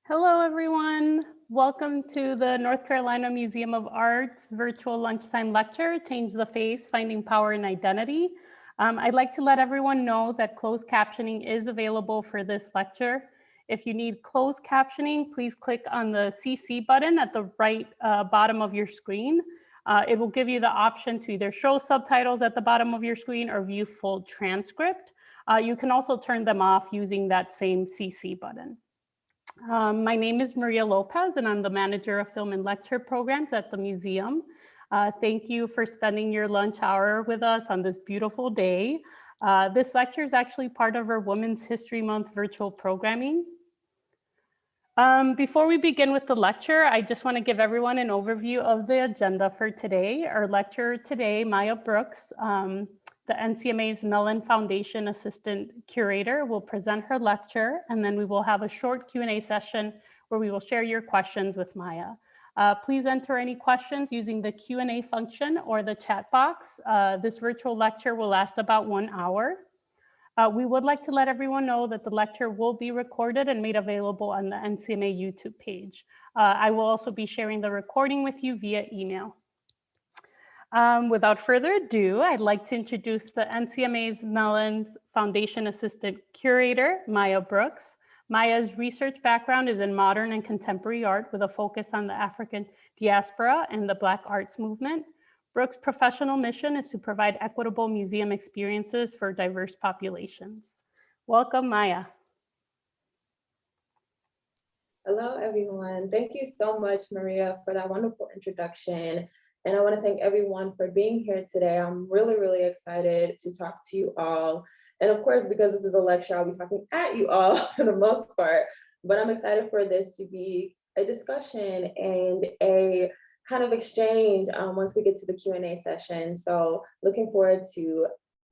Hello, everyone. Welcome to the North Carolina Museum of Art's virtual lunchtime lecture, Change the Face, Finding Power and Identity. I'd like to let everyone know that closed captioning is available for this lecture. If you need closed captioning, please click on the CC button at the right bottom of your screen. It will give you the option to either show subtitles at the bottom of your screen or view full transcript. You can also turn them off using that same CC button. My name is Maria Lopez, and I'm the manager of film and lecture programs at the museum. Thank you for spending your lunch hour with us on this beautiful day. This lecture is actually part of our Women's History Month virtual programming. Before we begin with the lecture, I just want to give everyone an overview of the agenda for today. Our lecturer today, Maya Brooks, the Ncma's Mellon Foundation Assistant Curator, will present her lecture, and then we will have a short Q&A session where we will share your questions with Maya. Please enter any questions using the Q&A function or the chat box. This virtual lecture will last about 1 hour. We would like to let everyone know that the lecture will be recorded and made available on the Ncma YouTube page. I will also be sharing the recording with you via email. Without further ado, I'd like to introduce the Ncma's Mellon's Foundation Assistant Curator, Maya Brooks. Maya's research background is in modern and contemporary art with a focus on the African diaspora and the Black arts movement. Brooks' professional mission is to provide equitable museum experiences for diverse populations. Welcome, Maya. Hello, everyone. Thank you so much, Maria, for that wonderful introduction. And I want to thank everyone for being here today. I'm really, really excited to talk to you all. And of course, because this is a lecture, I'll be talking at you all for the most part, but I'm excited for this to be a discussion and a kind of exchange once we get to the Q&A session. So looking forward to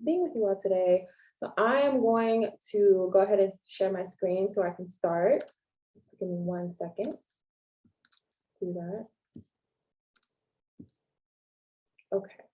being with you all today. So I am going to go ahead and share my screen so I can start. So give me 1 second to do that. Okay.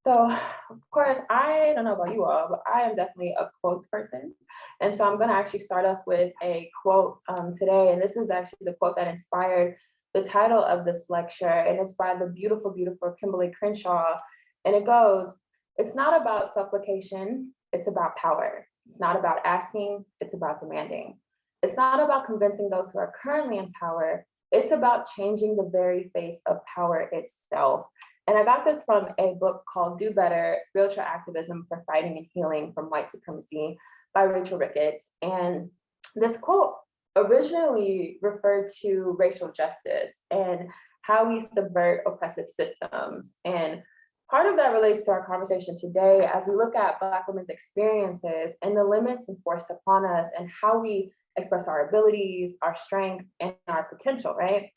So, of course, I don't know about you all, but I am definitely a quotes person. And so I'm going to actually start us with a quote today. And this is actually the quote that inspired the title of this lecture. And it's by the beautiful, beautiful Kimberly Crenshaw. And it goes, "It's not about supplication, it's about power. It's not about asking, it's about demanding. It's not about convincing those who are currently in power. It's about changing the very face of power itself." And I got this from a book called Do Better, Spiritual Activism for Fighting and Healing from White Supremacy by Rachel Ricketts. And this quote originally referred to racial justice and how we subvert oppressive systems. And part of that relates to our conversation today as we look at Black women's experiences and the limits enforced upon us and how we express our abilities, our strength, and our potential, right?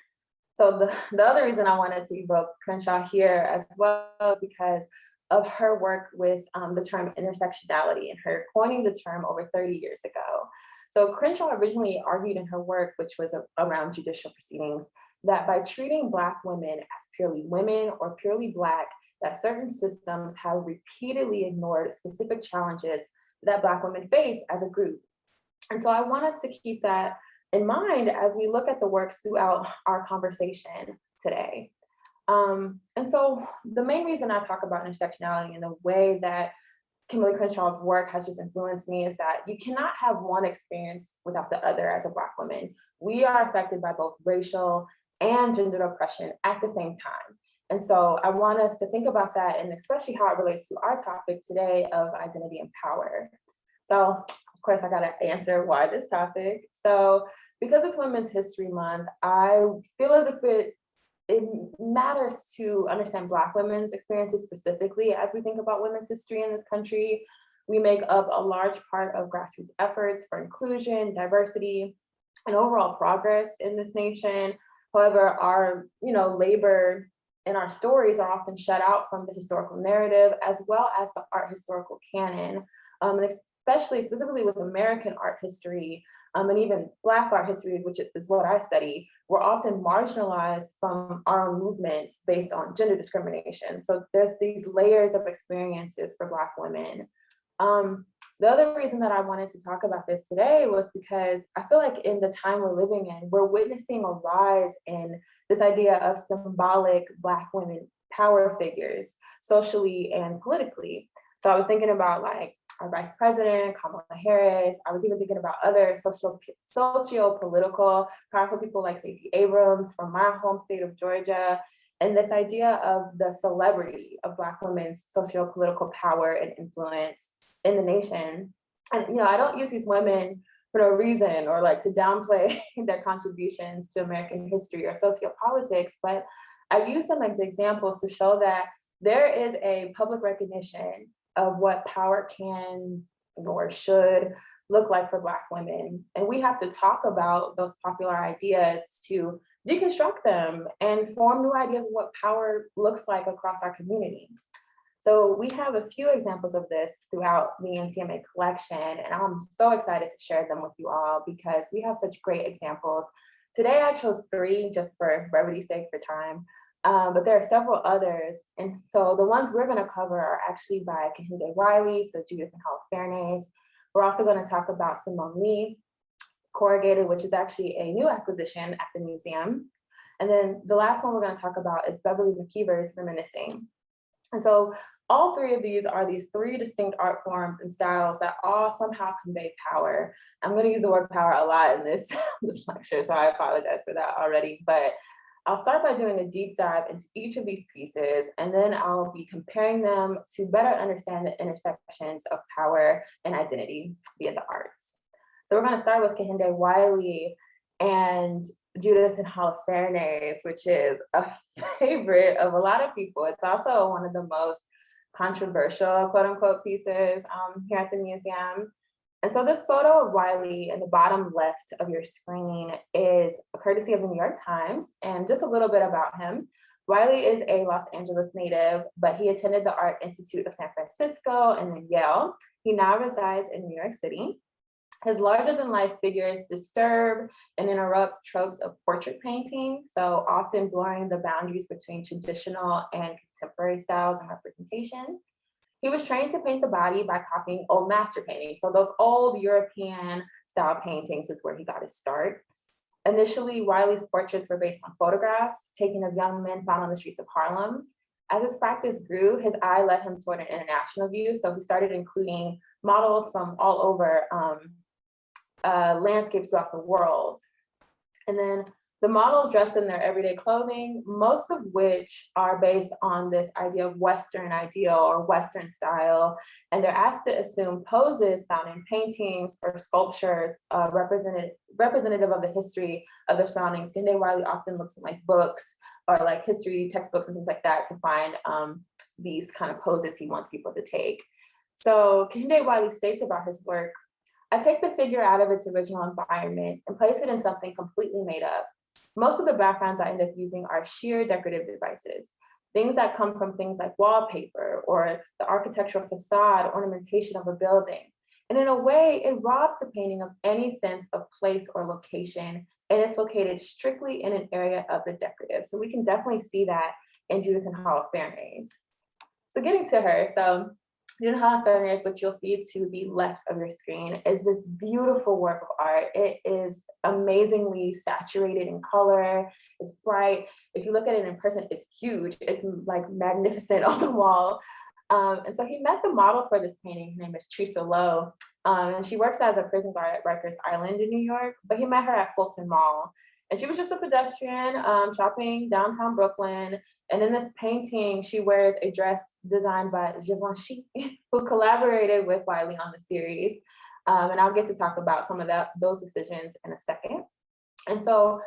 So the other reason I wanted to evoke Crenshaw here as well is because of her work with the term intersectionality and her coining the term over 30 years ago. So Crenshaw originally argued in her work, which was around judicial proceedings, that by treating Black women as purely women or purely Black, that certain systems have repeatedly ignored specific challenges that Black women face as a group. And so I want us to keep that in mind as we look at the works throughout our conversation today. And so the main reason I talk about intersectionality and the way that Kimberly Crenshaw's work has just influenced me is that you cannot have one experience without the other as a Black woman. We are affected by both racial and gendered oppression at the same time. And so I want us to think about that and especially how it relates to our topic today of identity and power. So of course, I gotta answer why this topic. So because it's Women's History Month, I feel as if it matters to understand Black women's experiences specifically as we think about women's history in this country. We make up a large part of grassroots efforts for inclusion, diversity, and overall progress in this nation. However, our labor and our stories are often shut out from the historical narrative as well as the art historical canon. And especially specifically with American art history and even Black art history, which is what I study, we're often marginalized from our own movements based on gender discrimination. So there's these layers of experiences for Black women. The other reason that I wanted to talk about this today was because I feel like in the time we're living in, we're witnessing a rise in this idea of symbolic Black women power figures, socially and politically. So I was thinking about like our Vice President, Kamala Harris. I was even thinking about other socio-political powerful people like Stacey Abrams from my home state of Georgia, and this idea of the celebrity of Black women's socio-political power and influence in the nation. And I don't use these women for no reason or like to downplay their contributions to American history or sociopolitics, but I use them as examples to show that there is a public recognition of what power can or should look like for Black women. And we have to talk about those popular ideas to deconstruct them and form new ideas of what power looks like across our community. So we have a few examples of this throughout the Ncma collection, and I'm so excited to share them with you all because we have such great examples. Today I chose 3 just for brevity's sake for time, but there are several others. And so the ones we're gonna cover are actually by Kehinde Wylie, so Judith and Halifarinaes. We're also gonna talk about Simone Lee, Corrugated, which is actually a new acquisition at the museum. And then the last one we're gonna talk about is Beverly Mckeever's Reminiscing. And so all 3 of these are these 3 distinct art forms and styles that all somehow convey power. I'm going to use the word power a lot in this lecture, so I apologize for that already. But I'll start by doing a deep dive into each of these pieces, and then I'll be comparing them to better understand the intersections of power and identity via the arts. So we're going to start with Kehinde Wylie and Judith and Holofernes, which is a favorite of a lot of people. It's also one of the most controversial, quote unquote, pieces here at the museum. And so this photo of Wylie in the bottom left of your screen is a courtesy of the New York Times. And just a little bit about him. Wylie is a Los Angeles native, but he attended the Art Institute of San Francisco and then Yale. He now resides in New York City. His larger-than-life figures disturb and interrupt tropes of portrait painting, so often blurring the boundaries between traditional and contemporary styles and representation. He was trained to paint the body by copying old master paintings, so those old European-style paintings is where he got his start. Initially, Wylie's portraits were based on photographs taken of young men found on the streets of Harlem. As his practice grew, his eye led him toward an international view, so he started including models from all over landscapes throughout the world. And then the models dressed in their everyday clothing, most of which are based on this idea of Western ideal or Western style. And they're asked to assume poses found in paintings or sculptures representative of the history of their surroundings. Kehinde Wylie often looks in like books or like history textbooks and things like that to find these kind of poses he wants people to take. So Kehinde Wylie states about his work, "I take the figure out of its original environment and place it in something completely made up. Most of the backgrounds I end up using are sheer decorative devices, things that come from things like wallpaper or the architectural facade ornamentation of a building. And in a way, it robs the painting of any sense of place or location, and it's located strictly in an area of the decorative." So we can definitely see that in Judith and Holofernes. So getting to her, so Judith Halifaris, what you'll see to the left of your screen, is this beautiful work of art. It is amazingly saturated in color. It's bright. If you look at it in person, it's huge. It's like magnificent on the wall. And so he met the model for this painting. Her name is Teresa Lowe. And she works as a prison guard at Rikers Island in New York, but he met her at Fulton Mall. And she was just a pedestrian shopping downtown Brooklyn. And in this painting, she wears a dress designed by Givenchy, who collaborated with Wylie on the series. And I'll get to talk about some of those decisions in a second. And so,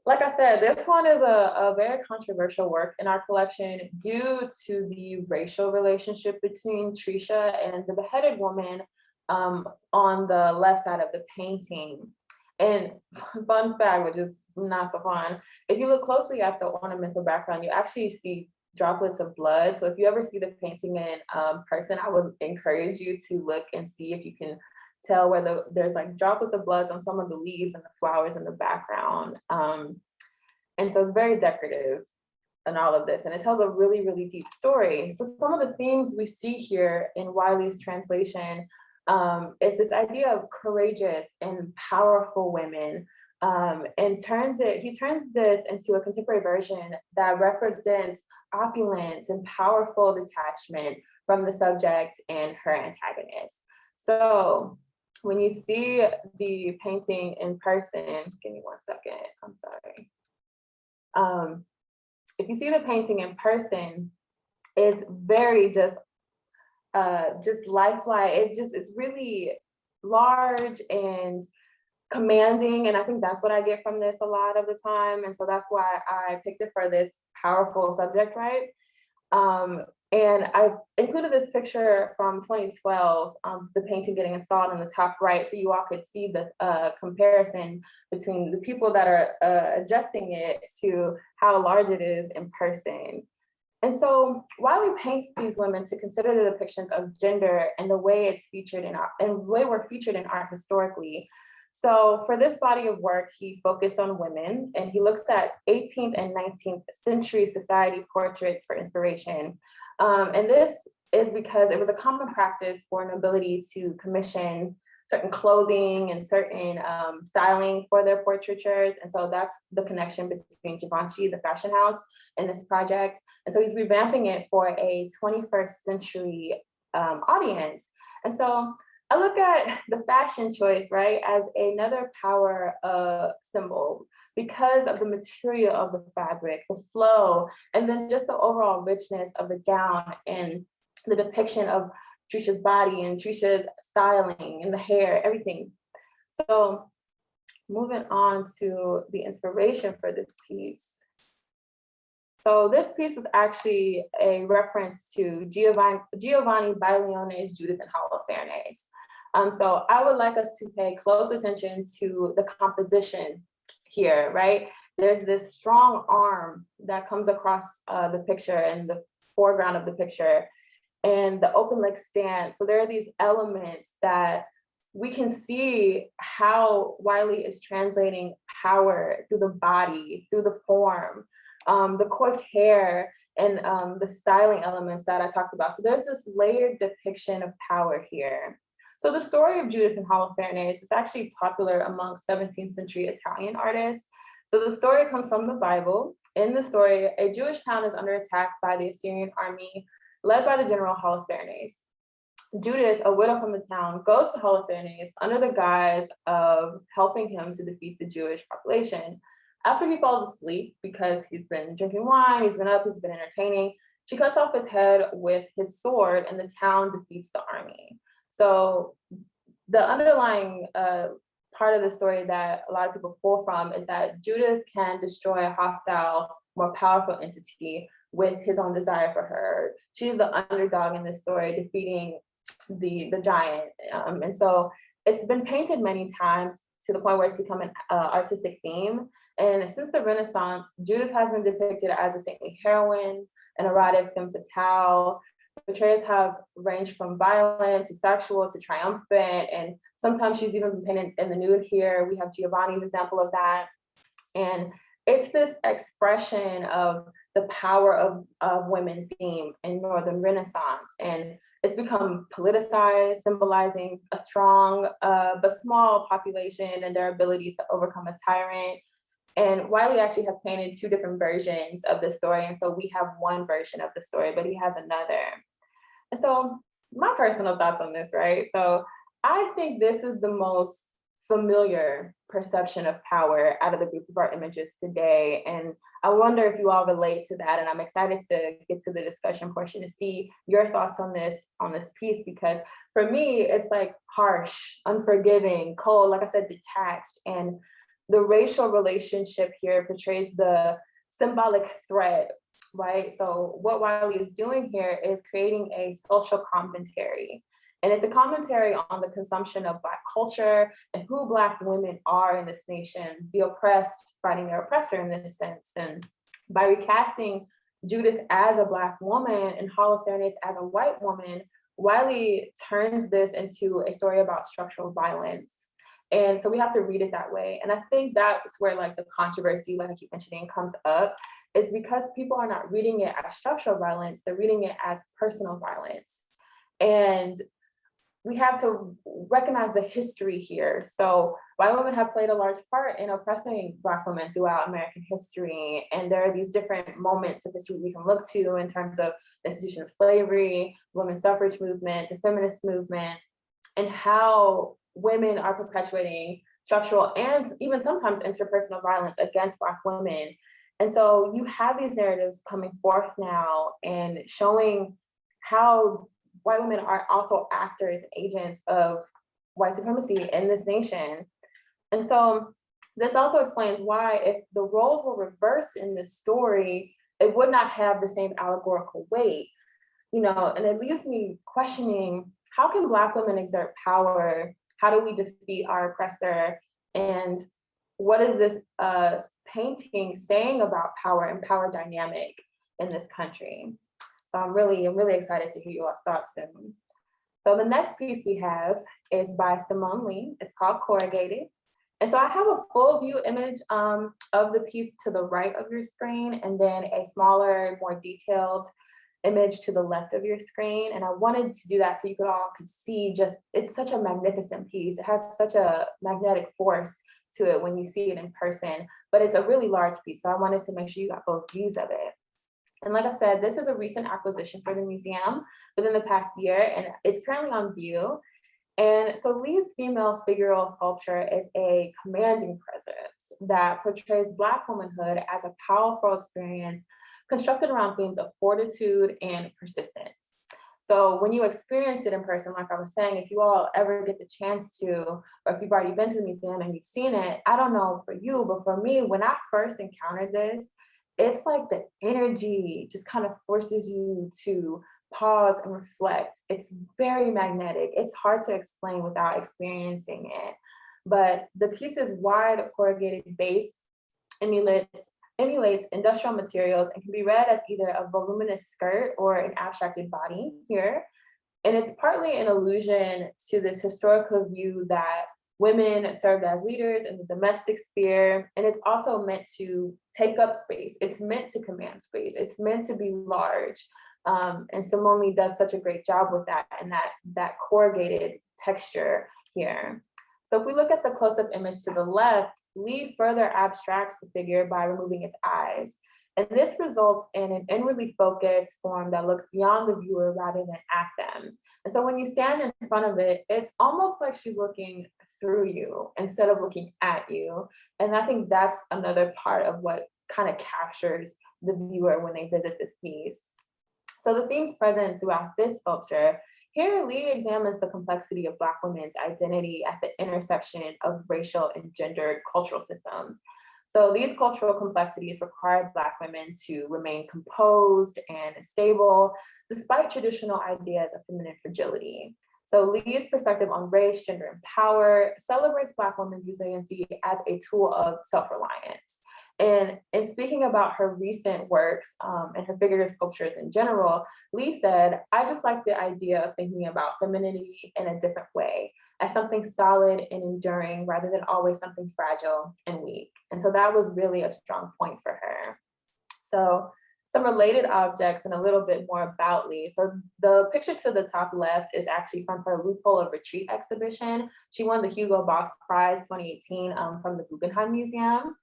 like I said, this one is a very controversial work in our collection due to the racial relationship between Teresa and the beheaded woman on the left side of the painting. And fun fact, which is not so fun, if you look closely at the ornamental background, you actually see droplets of blood. So if you ever see the painting in person, I would encourage you to look and see if you can tell whether there's like droplets of blood on some of the leaves and the flowers in the background. And so it's very decorative in all of this, and it tells a really, really deep story. So some of the themes we see here in Wylie's translation It's this idea of courageous and powerful women, and he turns this into a contemporary version that represents opulence and powerful detachment from the subject and her antagonist. So when you see the painting in person, give me one second, I'm sorry. If you see the painting in person, it's very just lifelike. It's really large and commanding, and I think that's what I get from this a lot of the time, and so that's why I picked it for this powerful subject, right? And I included this picture from 2012, the painting getting installed in the top right, so you all could see the comparison between the people that are adjusting it to how large it is in person. And so Wylie paints these women to consider the depictions of gender and the way it's featured in art, and the way we're featured in art historically. So for this body of work, he focused on women, and he looks at 18th and 19th century society portraits for inspiration. And this is because it was a common practice for nobility to commission certain clothing and certain styling for their portraitures. And so that's the connection between Givenchy, the fashion house, and this project. And so he's revamping it for a 21st century audience. And so I look at the fashion choice, right, as another power symbol because of the material of the fabric, the flow, and then just the overall richness of the gown and the depiction of Trisha's body and Trisha's styling and the hair, everything. So moving on to the inspiration for this piece. So this piece was actually a reference to Giovanni Baglioni's Judith and Holofernes. So I would like us to pay close attention to the composition here, right? There's this strong arm that comes across the picture and the foreground of the picture, and the open leg stance. So there are these elements that we can see how Wylie is translating power through the body, through the form, the coiffed hair, and the styling elements that I talked about. So there's this layered depiction of power here. So the story of Judas and Holofernes is actually popular among 17th century Italian artists. So the story comes from the Bible. In the story, a Jewish town is under attack by the Assyrian army led by the general Holofernes. Judith, a widow from the town, goes to Holofernes under the guise of helping him to defeat the Jewish population. After he falls asleep because he's been drinking wine, he's been up, he's been entertaining, she cuts off his head with his sword and the town defeats the army. So the underlying part of the story that a lot of people pull from is that Judith can destroy a hostile, more powerful entity with his own desire for her. She's the underdog in this story, defeating the giant. And so it's been painted many times to the point where it's become an artistic theme. And since the Renaissance, Judith has been depicted as a saintly heroine, an erotic femme fatale. Portrayals have ranged from violent to sexual to triumphant, and sometimes she's even been painted in the nude here. We have Giovanni's example of that. And it's this expression of the power of women theme in Northern Renaissance. And it's become politicized, symbolizing a strong but small population and their ability to overcome a tyrant. And Wylie actually has painted two different versions of the story. And so we have one version of the story, but he has another. And so my personal thoughts on this, right? So I think this is the most familiar perception of power out of the group of our images today. And I wonder if you all relate to that. And I'm excited to get to the discussion portion to see your thoughts on this piece, because for me, it's like harsh, unforgiving, cold, like I said, detached. And the racial relationship here portrays the symbolic threat, right? So what Wylie is doing here is creating a social commentary. And it's a commentary on the consumption of Black culture and who Black women are in this nation, the oppressed fighting their oppressor in this sense. And by recasting Judith as a Black woman and Holofernes as a white woman, Wylie turns this into a story about structural violence. And so we have to read it that way. And I think that's where like the controversy, like I keep mentioning, comes up, is because people are not reading it as structural violence, they're reading it as personal violence. And we have to recognize the history here. So white women have played a large part in oppressing Black women throughout American history. And there are these different moments of history we can look to in terms of the institution of slavery, women's suffrage movement, the feminist movement, and how women are perpetuating structural and even sometimes interpersonal violence against Black women. And so you have these narratives coming forth now and showing how white women are also actors, agents of white supremacy in this nation. And so this also explains why, if the roles were reversed in this story, it would not have the same allegorical weight, and it leaves me questioning, how can Black women exert power? How do we defeat our oppressor? And what is this painting saying about power and power dynamic in this country? So I'm really excited to hear you all's thoughts soon. So the next piece we have is by Simone Lee. It's called Corrugated. And so I have a full view image of the piece to the right of your screen, and then a smaller, more detailed image to the left of your screen. And I wanted to do that so you could see it's such a magnificent piece. It has such a magnetic force to it when you see it in person, but it's a really large piece. So I wanted to make sure you got both views of it. And like I said, this is a recent acquisition for the museum within the past year, and it's currently on view. And so Lee's female figural sculpture is a commanding presence that portrays Black womanhood as a powerful experience constructed around themes of fortitude and persistence. So when you experience it in person, like I was saying, if you all ever get the chance to, or if you've already been to the museum and you've seen it, I don't know for you, but for me, when I first encountered this, it's like the energy just kind of forces you to pause and reflect. It's very magnetic. It's hard to explain without experiencing it. But the piece's wide corrugated base emulates industrial materials and can be read as either a voluminous skirt or an abstracted body here. And it's partly an allusion to this historical view that women served as leaders in the domestic sphere, and it's also meant to take up space. It's meant to command space. It's meant to be large. And Simone Lee does such a great job with that, and that corrugated texture here. So if we look at the close-up image to the left, Lee further abstracts the figure by removing its eyes. And this results in an inwardly focused form that looks beyond the viewer rather than at them. And so when you stand in front of it, it's almost like she's looking through you instead of looking at you. And I think that's another part of what kind of captures the viewer when they visit this piece. So the themes present throughout this sculpture, here Lee examines the complexity of Black women's identity at the intersection of racial and gendered cultural systems. So these cultural complexities require Black women to remain composed and stable, despite traditional ideas of feminine fragility. So Lee's perspective on race, gender, and power celebrates Black women's resiliency as a tool of self-reliance. And in speaking about her recent works and her figurative sculptures in general, Lee said, "I just like the idea of thinking about femininity in a different way, as something solid and enduring rather than always something fragile and weak." And so that was really a strong point for her. So some related objects and a little bit more about Lee. So the picture to the top left is actually from her Loophole of Retreat exhibition. She won the Hugo Boss Prize 2018 from the Guggenheim Museum.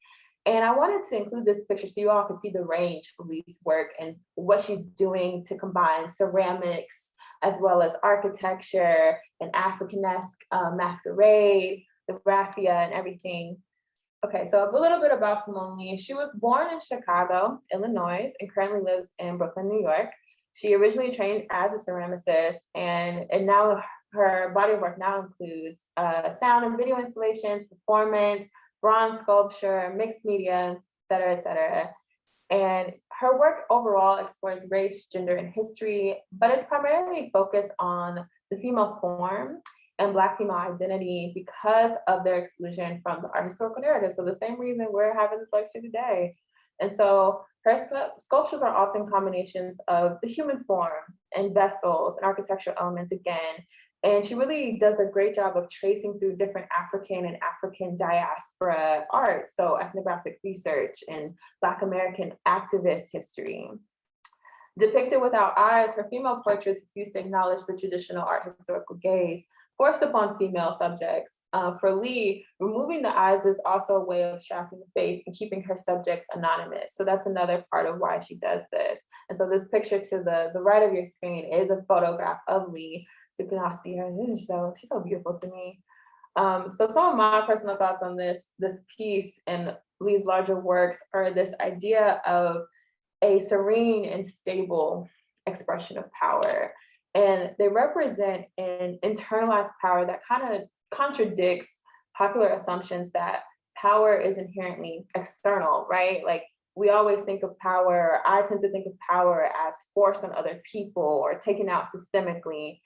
And I wanted to include this picture so you all could see the range of Lee's work and what she's doing to combine ceramics as well as architecture and Africanesque masquerade, the raffia and everything. Okay, so a little bit about Simone Lee. She was born in Chicago, Illinois, and currently lives in Brooklyn, New York. She originally trained as a ceramicist, and now her body of work now includes sound and video installations, performance, bronze sculpture, mixed media, et cetera, et cetera. And her work overall explores race, gender, and history, but it's primarily focused on the female form and Black female identity because of their exclusion from the art historical narrative. So the same reason we're having this lecture today. And so her sculptures are often combinations of the human form and vessels and architectural elements again. And she really does a great job of tracing through different African and African diaspora art, so ethnographic research and Black American activist history. Depicted without eyes, her female portraits refuse to acknowledge the traditional art historical gaze forced upon female subjects. For Lee, removing the eyes is also a way of abstracting the face and keeping her subjects anonymous. So that's another part of why she does this. And so this picture to the right of your screen is a photograph of Lee. So you can all see her. She's so beautiful to me. So some of my personal thoughts on this piece and Lee's larger works are this idea of a serene and stable expression of power. And they represent an internalized power that kind of contradicts popular assumptions that power is inherently external, right? Like we always think of power, I tend to think of power as force on other people or taken out systemically.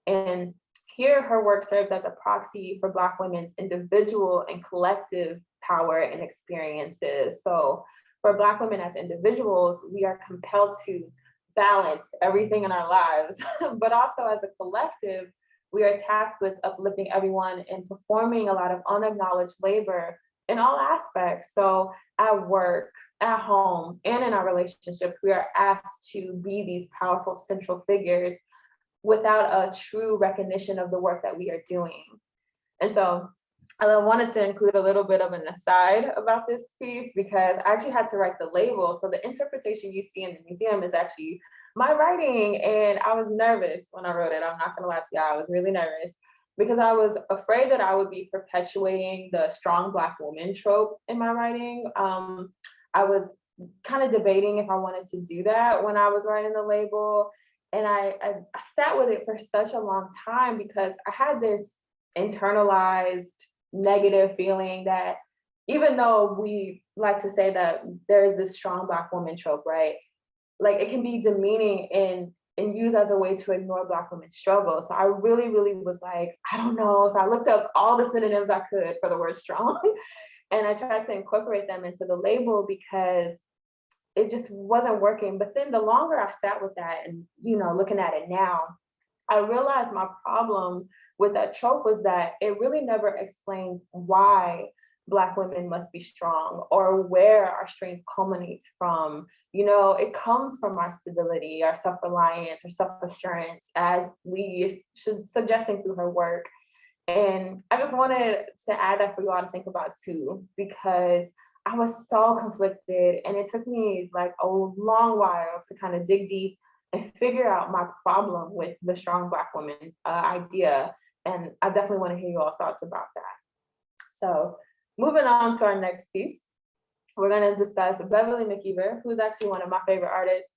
And here her work serves as a proxy for Black women's individual and collective power and experiences. So for Black women as individuals, we are compelled to balance everything in our lives, but also as a collective, we are tasked with uplifting everyone and performing a lot of unacknowledged labor in all aspects. So at work, at home, and in our relationships, we are asked to be these powerful central figures without a true recognition of the work that we are doing. And so I wanted to include a little bit of an aside about this piece because I actually had to write the label. So the interpretation you see in the museum is actually my writing. And I was nervous when I wrote it. I'm not gonna lie to you, I was really nervous because I was afraid that I would be perpetuating the strong Black woman trope in my writing. I was kind of debating if I wanted to do that when I was writing the label. And I sat with it for such a long time because I had this internalized negative feeling that even though we like to say that there is this strong Black woman trope, right? Like it can be demeaning and used as a way to ignore Black women's struggle. So I really, really was like, I don't know. So I looked up all the synonyms I could for the word strong and I tried to incorporate them into the label because it just wasn't working. But then the longer I sat with that and, looking at it now, I realized my problem with that trope was that it really never explains why Black women must be strong or where our strength culminates from. It comes from our stability, our self-reliance, our self-assurance, as Lee is suggesting through her work. And I just wanted to add that for you all to think about too, because I was so conflicted and it took me like a long while to kind of dig deep and figure out my problem with the strong Black woman idea. And I definitely want to hear you all's thoughts about that. So moving on to our next piece, we're going to discuss Beverly Mckeever, who's actually one of my favorite artists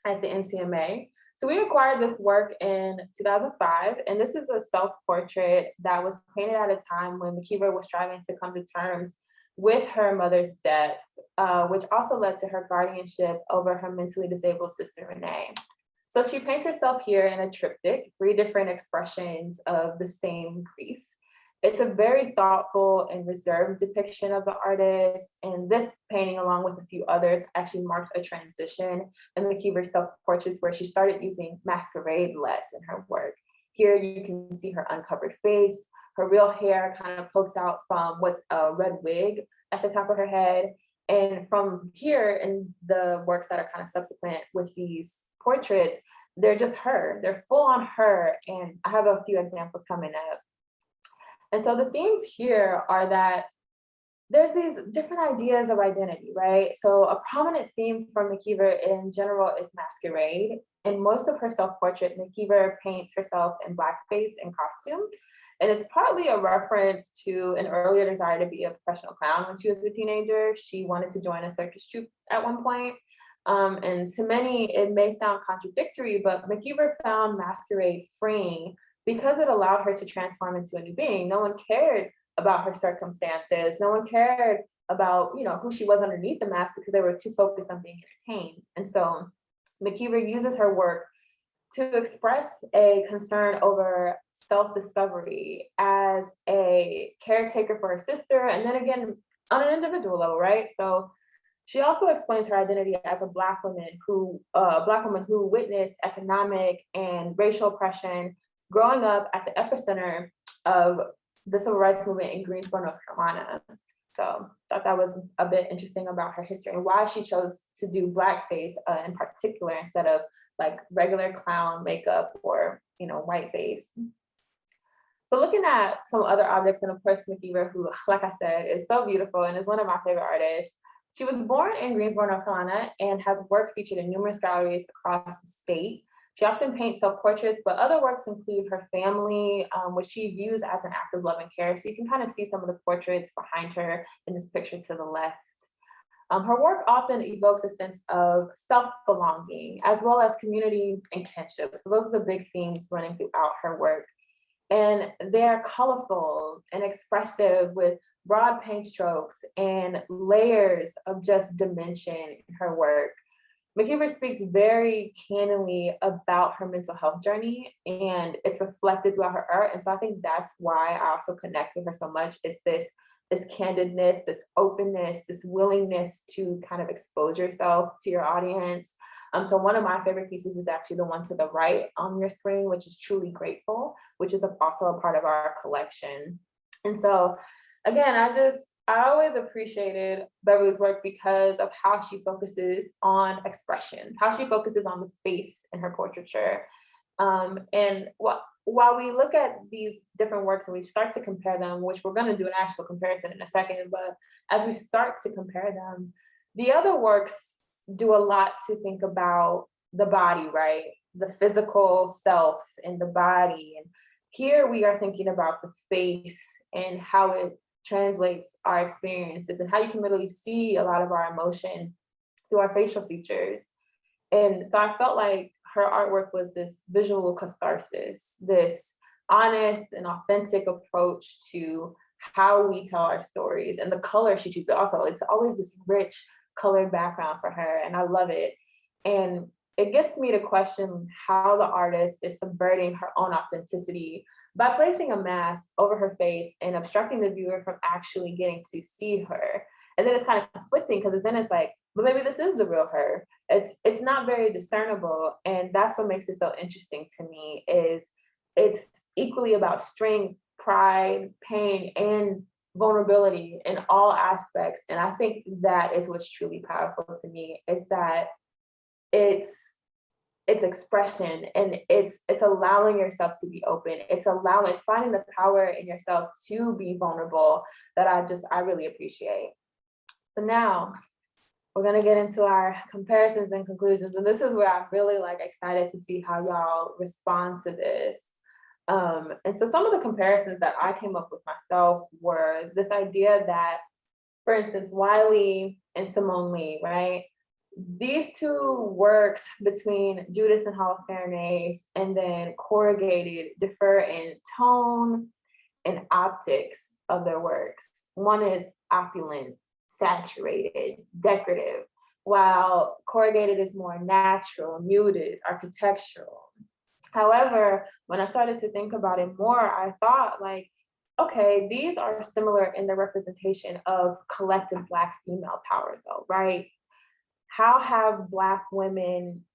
at the Ncma. So we acquired this work in 2005, and this is a self-portrait that was painted at a time when Mckeever was striving to come to terms with her mother's death, which also led to her guardianship over her mentally disabled sister, Renee. So she paints herself here in a triptych, 3 different expressions of the same grief. It's a very thoughtful and reserved depiction of the artist, and this painting, along with a few others, actually marked a transition in Mckeever's self-portraits where she started using masquerade less in her work. Here you can see her uncovered face, her real hair kind of pokes out from what's a red wig at the top of her head. And from here in the works that are kind of subsequent with these portraits, they're just her, they're full on her. And I have a few examples coming up. And so the themes here are that there's these different ideas of identity, right? So a prominent theme for Mckeever in general is masquerade. In most of her self-portrait, Mckeever paints herself in blackface and costume. And it's partly a reference to an earlier desire to be a professional clown when she was a teenager. She wanted to join a circus troupe at one point. And to many, it may sound contradictory, but Mckeever found masquerade freeing because it allowed her to transform into a new being. No one cared about her circumstances. No one cared about, who she was underneath the mask because they were too focused on being entertained. And so Mckeever uses her work to express a concern over self-discovery as a caretaker for her sister, and then again, on an individual level, right? So she also explains her identity as a Black woman who witnessed economic and racial oppression growing up at the epicenter of the civil rights movement in Greensboro, North Carolina. So thought that was a bit interesting about her history and why she chose to do blackface in particular instead of like regular clown makeup or, you know, whiteface. So looking at some other objects, and of course Mckeever, who, like I said, is so beautiful and is one of my favorite artists. She was born in Greensboro, North Carolina, and has work featured in numerous galleries across the state. She often paints self-portraits, but other works include her family, which she views as an act of love and care. So you can kind of see some of the portraits behind her in this picture to the left. Her work often evokes a sense of self-belonging, as well as community and kinship. So those are the big themes running throughout her work. And they're colorful and expressive with broad paint strokes and layers of just dimension in her work. Mckeever speaks very candidly about her mental health journey, and it's reflected throughout her art. And so I think that's why I also connect with her so much. It's this candidness, this openness, this willingness to kind of expose yourself to your audience. So one of my favorite pieces is actually the one to the right on your screen, which is Truly Grateful, which is also a part of our collection. And so again, I always appreciated Beverly's work because of how she focuses on expression, how she focuses on the face in her portraiture. And while we look at these different works and we start to compare them, which we're going to do an actual comparison in a second, but as we start to compare them, the other works do a lot to think about the body, right? The physical self and the body. And here we are thinking about the face and how it translates our experiences and how you can literally see a lot of our emotion through our facial features. And so I felt like her artwork was this visual catharsis, this honest and authentic approach to how we tell our stories, and the color she chooses also. It's always this rich colored background for her, and I love it. And it gets me to question how the artist is subverting her own authenticity by placing a mask over her face and obstructing the viewer from actually getting to see her. And then it's kind of conflicting because then it's like, but maybe this is the real her. It's not very discernible. And that's what makes it so interesting to me, is it's equally about strength, pride, pain, and vulnerability in all aspects. And I think that is what's truly powerful to me, is that it's expression, and it's allowing yourself to be open. It's finding the power in yourself to be vulnerable that I really appreciate. So now we're gonna get into our comparisons and conclusions. And this is where I'm really excited to see how y'all respond to this. And so some of the comparisons that I came up with myself were this idea that, for instance, Wylie and Simone Lee, right? These two works between Judith and Halifarinaes and then Corrugated differ in tone and optics of their works. One is opulent, saturated, decorative, while Corrugated is more natural, muted, architectural. However, when I started to think about it more, I thought okay, these are similar in the representation of collective Black female power though, right? How have Black women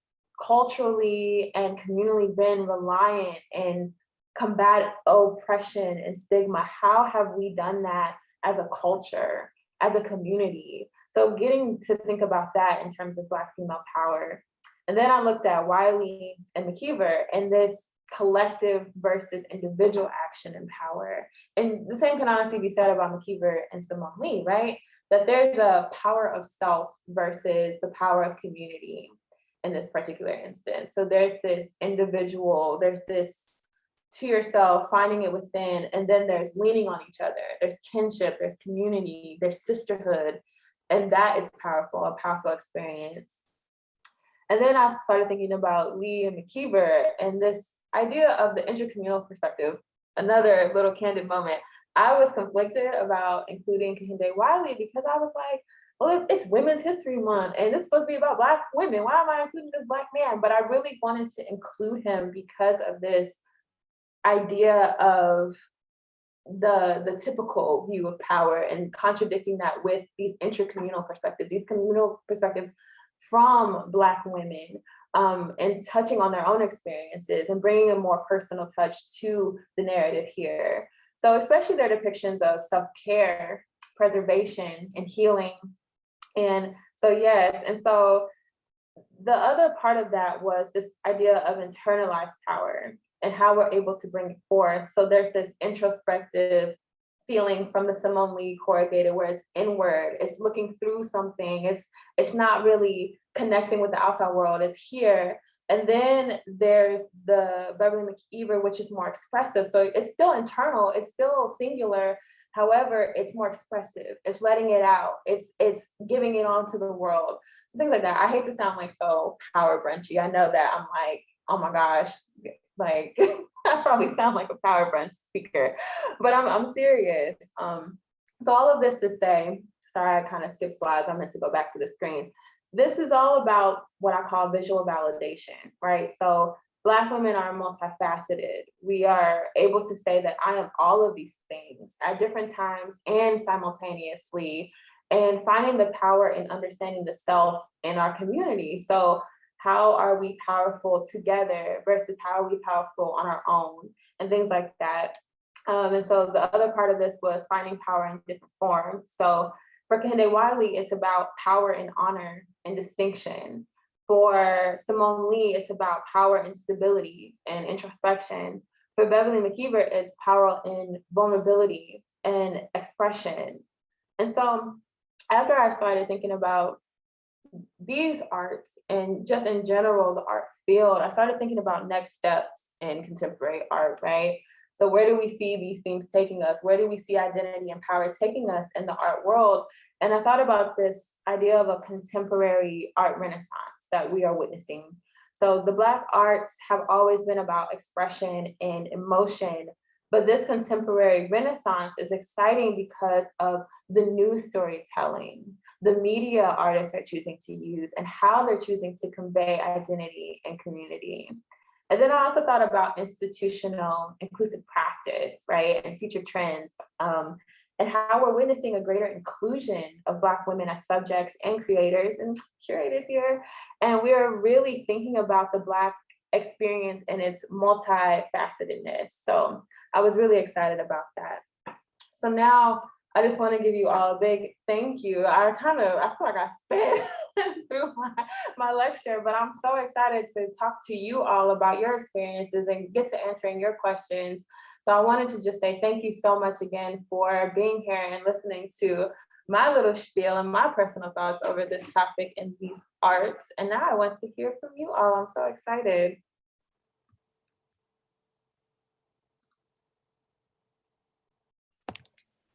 culturally and communally been reliant and combat oppression and stigma? How have we done that as a culture, as a community? So getting to think about that in terms of Black female power. And then I looked at Wylie and Mckeever and this collective versus individual action and power. And the same can honestly be said about Mckeever and Simone Lee, right? That there's a power of self versus the power of community in this particular instance. So there's this individual, there's this to yourself, finding it within, and then there's leaning on each other. There's kinship, there's community, there's sisterhood, and that is powerful, a powerful experience. And then I started thinking about Lee and Mckeever and this idea of the intercommunal perspective. Another little candid moment. I was conflicted about including Kehinde Wylie because I was like, well, it's Women's History Month and it's supposed to be about Black women. Why am I including this Black man? But I really wanted to include him because of this idea of the typical view of power and contradicting that with these intercommunal perspectives, these communal perspectives from Black women, and touching on their own experiences and bringing a more personal touch to the narrative here. So especially their depictions of self-care preservation and healing. And so, yes, and so the other part of that was this idea of internalized power and how we're able to bring it forth. So there's this introspective feeling from the Simone Lee Corrugated, where it's inward, it's looking through something, it's not really connecting with the outside world, it's here. And then there's the Beverly Mckeever, which is more expressive. So it's still internal, it's still singular. However, it's more expressive. It's letting it out. It's giving it on to the world. So things like that. I hate to sound like so power brunchy. I know that I'm like, oh my gosh, like I probably sound like a power brunch speaker, but I'm serious. So all of this to say, sorry, I kind of skipped slides. I meant to go back to the screen. This is all about what I call visual validation, right? So Black women are multifaceted. We are able to say that I am all of these things at different times and simultaneously, and finding the power in understanding the self in our community. So how are we powerful together versus how are we powerful on our own, and things like that. And so the other part of this was finding power in different forms. So for Kehinde Wylie, it's about power and honor and distinction. For Simone Lee, it's about power and stability and introspection. For Beverly Mckeever, it's power in vulnerability and expression. And so after I started thinking about these arts and just in general, the art field, I started thinking about next steps in contemporary art, right? So where do we see these things taking us? Where do we see identity and power taking us in the art world? And I thought about this idea of a contemporary art renaissance that we are witnessing. So the Black arts have always been about expression and emotion, but this contemporary renaissance is exciting because of the new storytelling, the media artists are choosing to use, and how they're choosing to convey identity and community. And then I also thought about institutional inclusive practice, right, and future trends, and how we're witnessing a greater inclusion of Black women as subjects and creators and curators here. And we are really thinking about the Black experience and its multifacetedness. So I was really excited about that. So now I just want to give you all a big thank you. I feel like I spit through my lecture, but I'm so excited to talk to you all about your experiences and get to answering your questions. So I wanted to just say thank you so much again for being here and listening to my little spiel and my personal thoughts over this topic and these arts. And now I want to hear from you all. I'm so excited.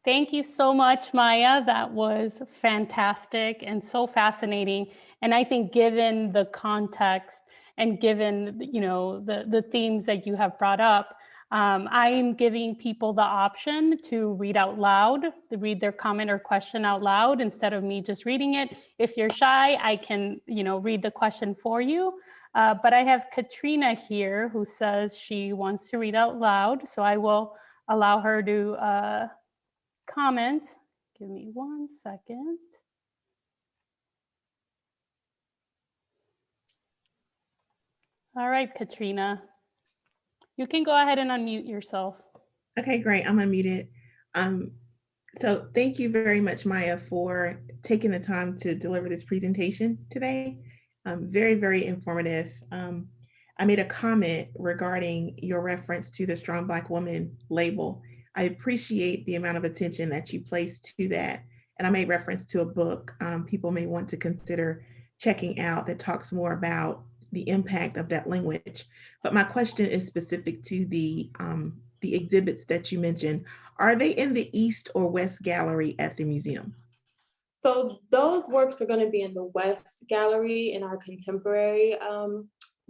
Thank you so much, Maya. That was fantastic and so fascinating. And I think given the context and given, you know, the themes that you have brought up, I'm giving people the option to read out loud, to read their comment or question out loud instead of me just reading it. If you're shy, I can, you know, read the question for you. But I have Katrina here who says she wants to read out loud. So I will allow her to comment. Give me 1 second. All right, Katrina. You can go ahead and unmute yourself. Okay, great. I'm unmuted. So thank you very much, Maya, for taking the time to deliver this presentation today. Very, very informative. I made a comment regarding your reference to the Strong Black Woman label. I appreciate the amount of attention that you placed to that. And I made reference to a book people may want to consider checking out that talks more about the impact of that language. But my question is specific to the exhibits that you mentioned. Are they in the East or West Gallery at the museum? So those works are going to be in the West Gallery in our contemporary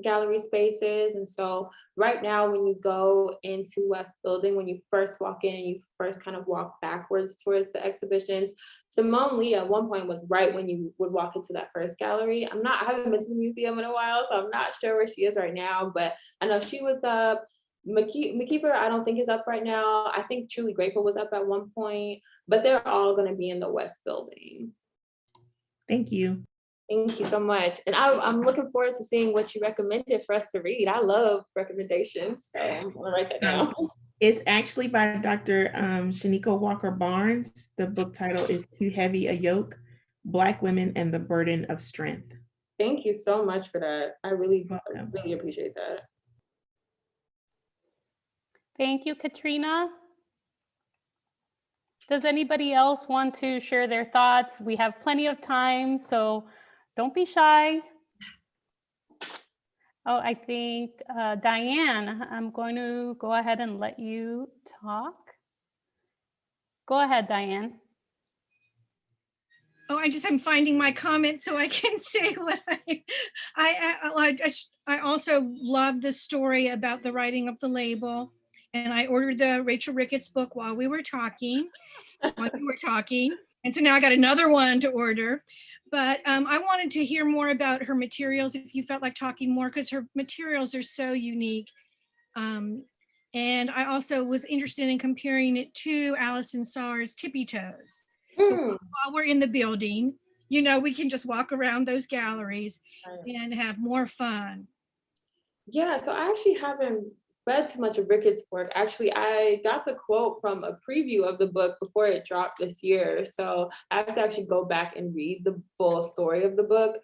gallery spaces. And so right now, when you go into West Building, when you first walk in and you first kind of walk backwards towards the exhibitions, Simone Lee at one point was right when you would walk into that first gallery. I haven't been to the museum in a while, so I'm not sure where she is right now, but I know she was up. Mckeever, I don't think is up right now. I think Truly Grateful was up at one point, but they're all going to be in the West Building. Thank you. Thank you so much. And I'm looking forward to seeing what you recommended for us to read. I love recommendations, so I'm going to write that down. It's actually by Dr. Shanika Walker Barnes. The book title is Too Heavy a Yoke, Black Women and the Burden of Strength. Thank you so much for that. I really Welcome. appreciate that. Thank you, Katrina. Does anybody else want to share their thoughts? We have plenty of time, so don't be shy. Oh, I think Diane, I'm going to go ahead and let you talk. Go ahead, Diane. Oh, I'm finding my comment so I can say what I also love the story about the writing of the label. And I ordered the Rachel Ricketts book while we were talking. And so now I got another one to order. But I wanted to hear more about her materials if you felt like talking more, because her materials are so unique. And I also was interested in comparing it to Alison Saar's Tippy Toes. So while we're in the building, you know, we can just walk around those galleries and have more fun. Yeah, so I actually haven't read too much of Ricketts' work. Actually, I got the quote from a preview of the book before it dropped this year. So I have to actually go back and read the full story of the book.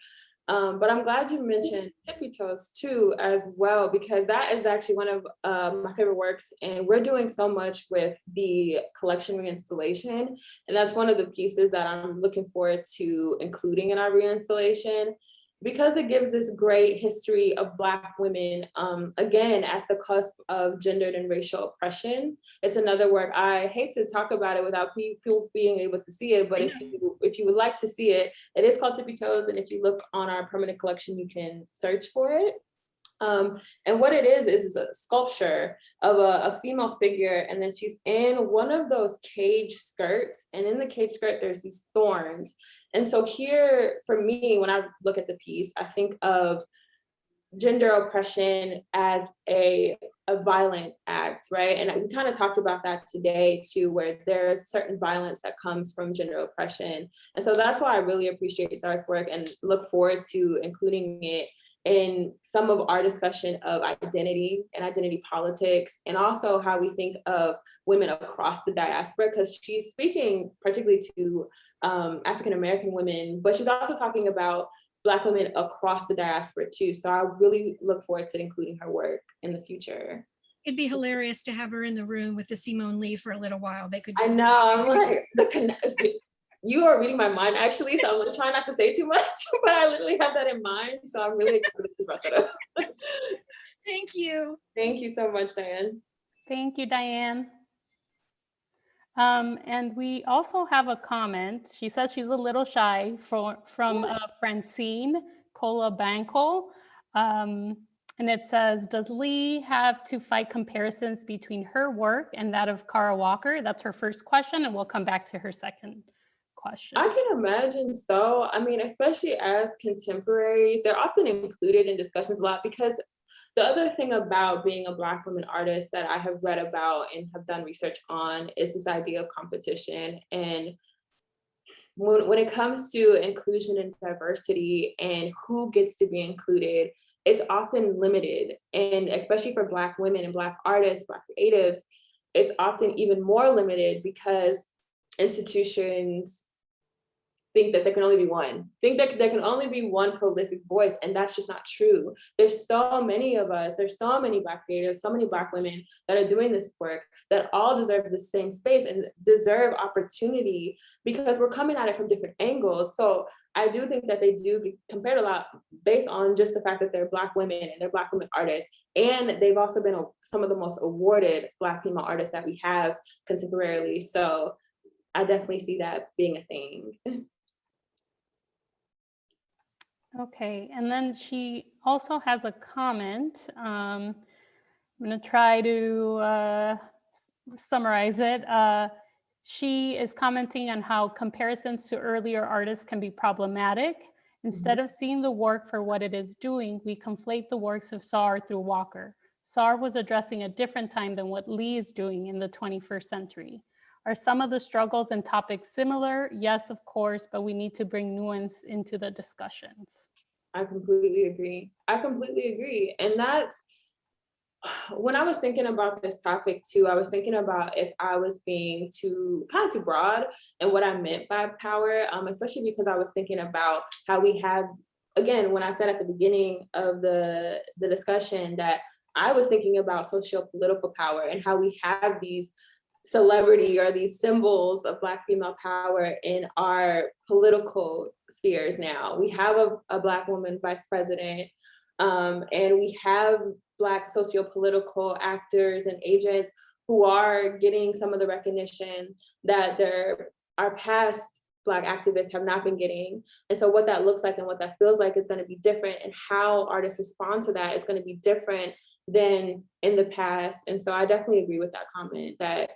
But I'm glad you mentioned Tippy Toes too as well, because that is actually one of my favorite works. And we're doing so much with the collection reinstallation. And that's one of the pieces that I'm looking forward to including in our reinstallation, because it gives this great history of Black women, again, at the cusp of gendered and racial oppression. It's another work. I hate to talk about it without people being able to see it, but if you would like to see it, it is called Tippy Toes, and if you look on our permanent collection, you can search for it. And what it is a sculpture of a female figure, and then she's in one of those cage skirts, and in the cage skirt, there's these thorns. And so here, for me, when I look at the piece, I think of gender oppression as a violent act, right? And we kind of talked about that today too, where there's certain violence that comes from gender oppression. And so that's why I really appreciate Zara's work and look forward to including it in some of our discussion of identity and identity politics, and also how we think of women across the diaspora, because she's speaking particularly to African-American women, but she's also talking about Black women across the diaspora too. So I really look forward to including her work in the future. It'd be hilarious to have her in the room with the Simone Lee for a little while. They could I just know, I'm like, you are reading my mind actually, so I'm gonna try not to say too much, but I literally have that in mind. So I'm really excited to bring that up. Thank you. Thank you so much, Diane. Thank you, Diane. And we also have a comment. She says she's a little shy from Francine Colabanco. And it says, does Lee have to fight comparisons between her work and that of Kara Walker? That's her first question, and we'll come back to her second question. I can imagine so. I mean, especially as contemporaries, they're often included in discussions a lot, because the other thing about being a Black woman artist that I have read about and have done research on is this idea of competition. And when it comes to inclusion and diversity and who gets to be included, it's often limited. And especially for Black women and Black artists, Black creatives, it's often even more limited, because institutions think that there can only be one, think that there can only be one prolific voice, and that's just not true. There's so many of us, there's so many Black creatives, so many Black women that are doing this work that all deserve the same space and deserve opportunity, because we're coming at it from different angles. So I do think that they do get compared a lot based on just the fact that they're Black women and they're Black women artists, and they've also been some of the most awarded Black female artists that we have contemporarily. So I definitely see that being a thing. Okay, and then she also has a comment. I'm going to try to summarize it. She is commenting on how comparisons to earlier artists can be problematic. Instead of seeing the work for what it is doing, we conflate the works of Saar through Walker. Saar was addressing a different time than what Lee is doing in the 21st century. Are some of the struggles and topics similar? Yes, of course, but we need to bring nuance into the discussions. I completely agree. And that's when I was thinking about this topic too, I was thinking about if I was being too broad and what I meant by power, especially because I was thinking about how we have, again, when I said at the beginning of the discussion that I was thinking about socio-political power and how we have these celebrity or these symbols of Black female power in our political spheres now. We have a Black woman vice president, and we have Black socio-political actors and agents who are getting some of the recognition that our past Black activists have not been getting. And so what that looks like and what that feels like is going to be different, and how artists respond to that is going to be different than in the past. And so I definitely agree with that comment that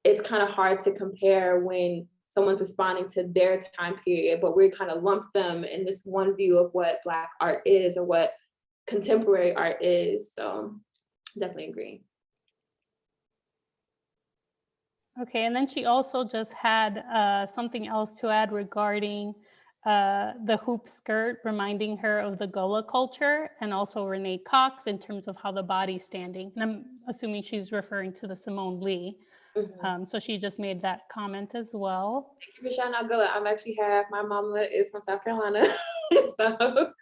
it's kind of hard to compare when someone's responding to their time period, but we kind of lump them in this one view of what Black art is or what contemporary art is. So definitely agree. Okay, and then she also just had something else to add regarding the hoop skirt, reminding her of the Gulli culture, and also Renee Cox in terms of how the body's standing. And I'm assuming she's referring to the Simone Lee. Mm-hmm. So she just made that comment as well. Thank you for shouting out Gulli. I'm actually half, my mama is from South Carolina. So.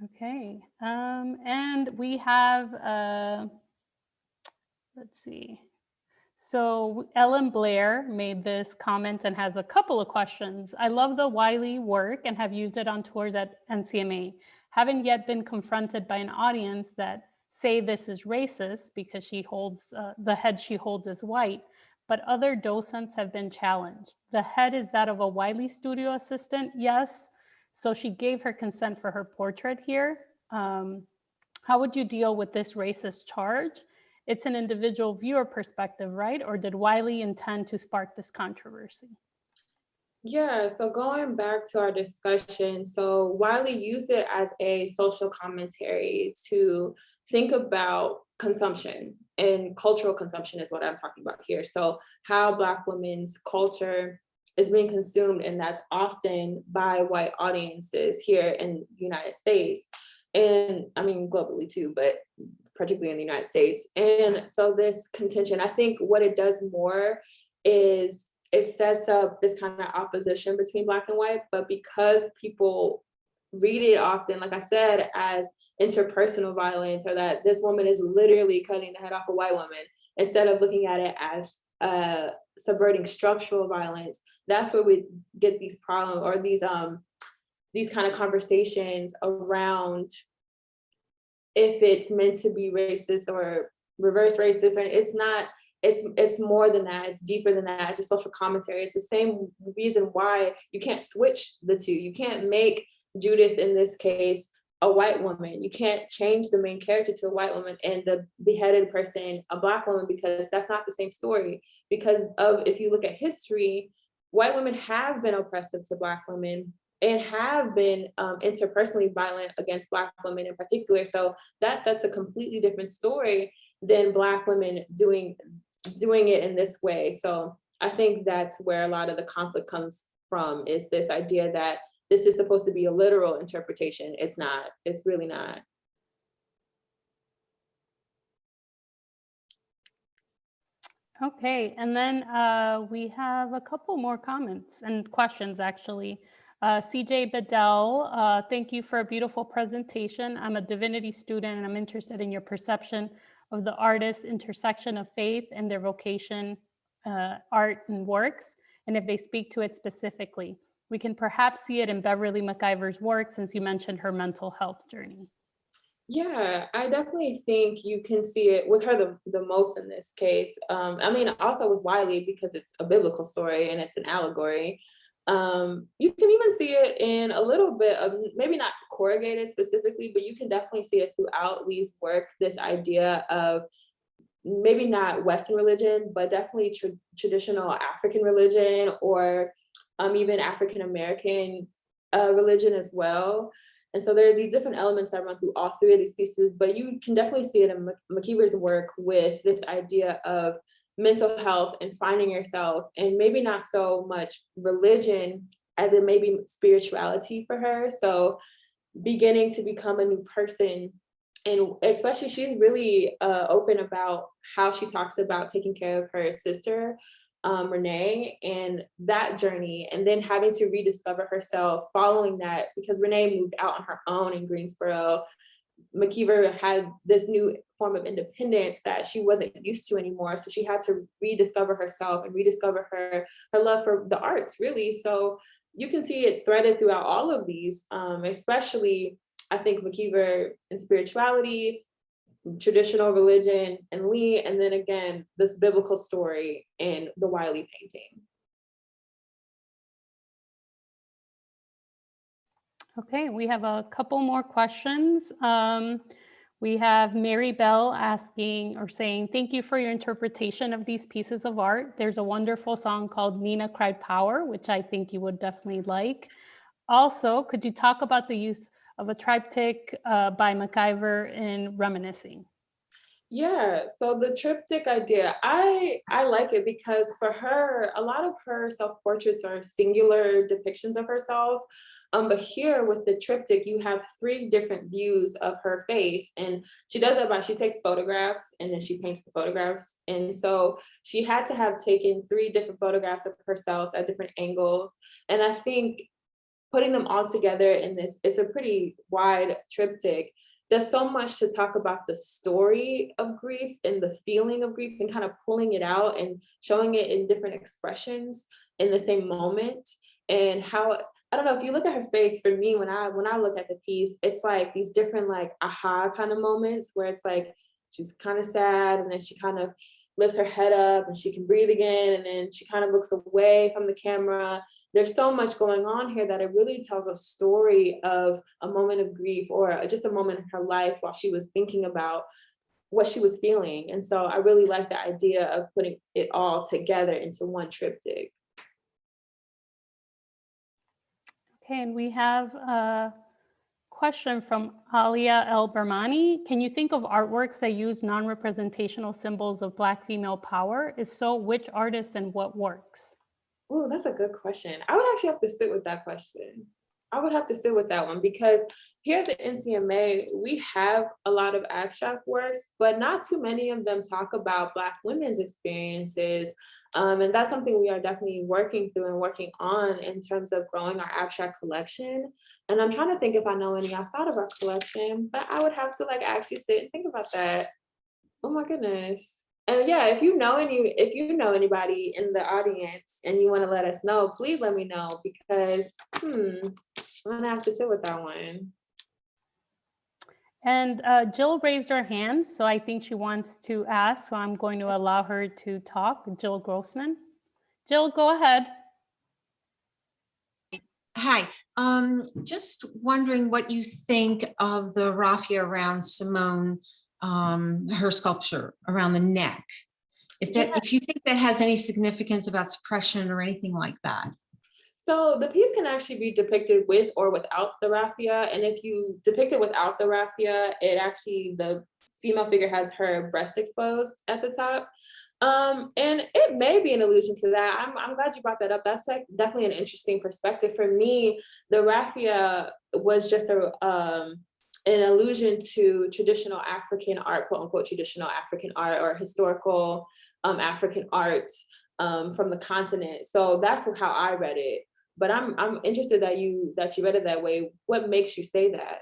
Okay, and we have, let's see. So Ellen Blair made this comment and has a couple of questions. I love the Wylie work and have used it on tours at Ncma. Haven't yet been confronted by an audience that say this is racist because she holds, the head she holds is white, but other docents have been challenged. The head is that of a Wylie studio assistant, yes. So she gave her consent for her portrait here. How would you deal with this racist charge? It's an individual viewer perspective, right? Or did Wylie intend to spark this controversy? Yeah, so going back to our discussion, so Wylie used it as a social commentary to think about consumption, and cultural consumption is what I'm talking about here. So how Black women's culture is being consumed, and that's often by white audiences here in the United States. And I mean, globally too, but particularly in the United States. And so this contention, I think what it does more is it sets up this kind of opposition between Black and white, but because people read it often, like I said, as interpersonal violence, or that this woman is literally cutting the head off a white woman, instead of looking at it as subverting structural violence, that's where we get these problems, or these kind of conversations around if it's meant to be racist or reverse racist, or it's not. It's more than that. It's deeper than that. It's a social commentary. It's the same reason why you can't switch the two. You can't make Judith, in this case, a white woman. You can't change the main character to a white woman and the beheaded person a Black woman, because that's not the same story. Because if you look at history, white women have been oppressive to Black women and have been interpersonally violent against Black women in particular. So that sets a completely different story than Black women doing it in this way. So I think that's where a lot of the conflict comes from, is this idea that this is supposed to be a literal interpretation. It's not. It's really not. Okay, and then we have a couple more comments and questions, actually. CJ Bedell, thank you for a beautiful presentation. I'm a divinity student and I'm interested in your perception of the artist's intersection of faith and their vocation, art and works, and if they speak to it specifically. We can perhaps see it in Beverly Mckeever's work, since you mentioned her mental health journey. Yeah, I definitely think you can see it with her the most in this case. I mean, also with Wylie, because it's a biblical story and it's an allegory. You can even see it in a little bit of, maybe not Corrugated specifically, but you can definitely see it throughout Lee's work, this idea of maybe not Western religion, but definitely traditional African religion, or even African-American religion as well. And so there are these different elements that run through all three of these pieces, but you can definitely see it in Mckeever's work with this idea of mental health and finding yourself, and maybe not so much religion as it may be spirituality for her. So beginning to become a new person. And especially she's really open about how she talks about taking care of her sister, Renee, and that journey, and then having to rediscover herself following that, because Renee moved out on her own in Greensboro. Mckeever had this new form of independence that she wasn't used to anymore. So she had to rediscover herself and rediscover her love for the arts, really. So you can see it threaded throughout all of these, especially I think Mckeever in spirituality, traditional religion, and Lee, and then again, this biblical story in the Wylie painting. Okay, we have a couple more questions. We have Mary Bell asking or saying, thank you for your interpretation of these pieces of art. There's a wonderful song called Nina Cried Power, which I think you would definitely like. Also, could you talk about the use of a triptych by Mckeever in Reminiscing? Yeah, so the triptych idea, I like it because for her, a lot of her self-portraits are singular depictions of herself. But here with the triptych, you have 3 different views of her face. And she does that by, she takes photographs and then she paints the photographs. And so she had to have taken 3 different photographs of herself at different angles. And I think putting them all together in this, it's a pretty wide triptych. There's so much to talk about the story of grief and the feeling of grief and kind of pulling it out and showing it in different expressions in the same moment. And how, I don't know, if you look at her face, for me, when I look at the piece, it's like these different like aha kind of moments where it's like she's kind of sad and then she kind of lifts her head up and she can breathe again, and then she kind of looks away from the camera. There's so much going on here that it really tells a story of a moment of grief or just a moment in her life while she was thinking about what she was feeling. And so I really like the idea of putting it all together into one triptych. Okay, and we have a question from Alia El Bermani. Can you think of artworks that use non-representational symbols of Black female power? If so, which artists and what works? Oh, that's a good question. I would actually have to sit with that question. I would have to sit with that one because here at the Ncma, we have a lot of abstract works, but not too many of them talk about Black women's experiences. And that's something we are definitely working through and working on in terms of growing our abstract collection. And I'm trying to think if I know any outside of our collection, but I would have to like actually sit and think about that. Oh my goodness. And yeah, if you know anybody in the audience and you want to let us know, please let me know because I'm gonna have to sit with that one. And Jill raised her hand, so I think she wants to ask, so I'm going to allow her to talk. Jill Grossman. Jill, go ahead. Hi, just wondering what you think of the raffia around Simone, her sculpture around the neck. If you think that has any significance about suppression or anything like that. So the piece can actually be depicted with or without the raffia. And if you depict it without the raffia, the female figure has her breast exposed at the top. And it may be an allusion to that. I'm glad you brought that up. That's like definitely an interesting perspective. For me, the raffia was just an allusion to traditional African art, quote unquote, traditional African art or historical African art from the continent. So that's how I read it. But I'm interested that you read it that way. What makes you say that?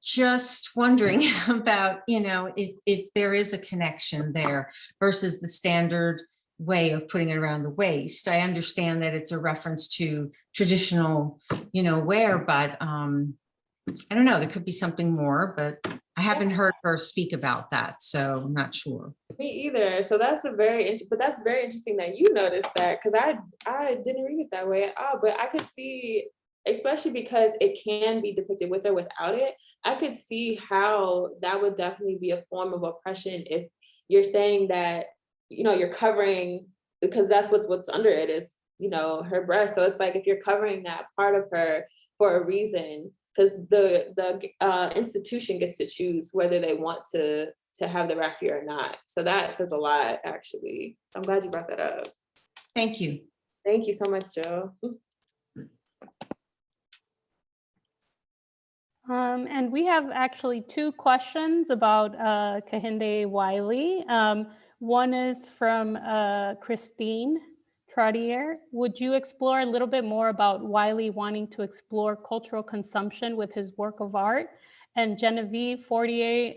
Just wondering about, if there is a connection there versus the standard way of putting it around the waist. I understand that it's a reference to traditional, wear, but I don't know, there could be something more, but I haven't heard her speak about that, so I'm not sure. Me either. So that's very interesting that you noticed that, because I didn't read it that way at all. But I could see, especially because it can be depicted with or without it, I could see how that would definitely be a form of oppression if you're saying that, you're covering, because that's what's under it is, her breast. So it's like if you're covering that part of her for a reason, because the institution gets to choose whether they want to have the raffia or not. So that says a lot, actually. So I'm glad you brought that up. Thank you. Thank you so much, Joe. And we have actually two questions about Kehinde Wylie. One is from Christine Trottier. Would you explore a little bit more about Wylie wanting to explore cultural consumption with his work of art? And Genevieve Fortier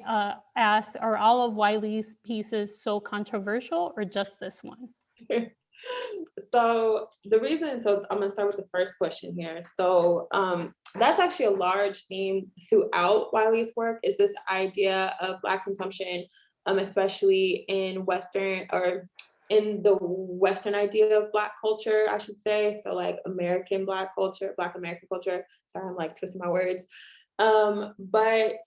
asks, are all of Wylie's pieces so controversial or just this one? So the reason, so I'm gonna start with the first question here. So that's actually a large theme throughout Wylie's work, is this idea of Black consumption, especially in Western, or in the Western idea of Black culture, I should say. So like American Black culture, Black American culture. Sorry, I'm like twisting my words. But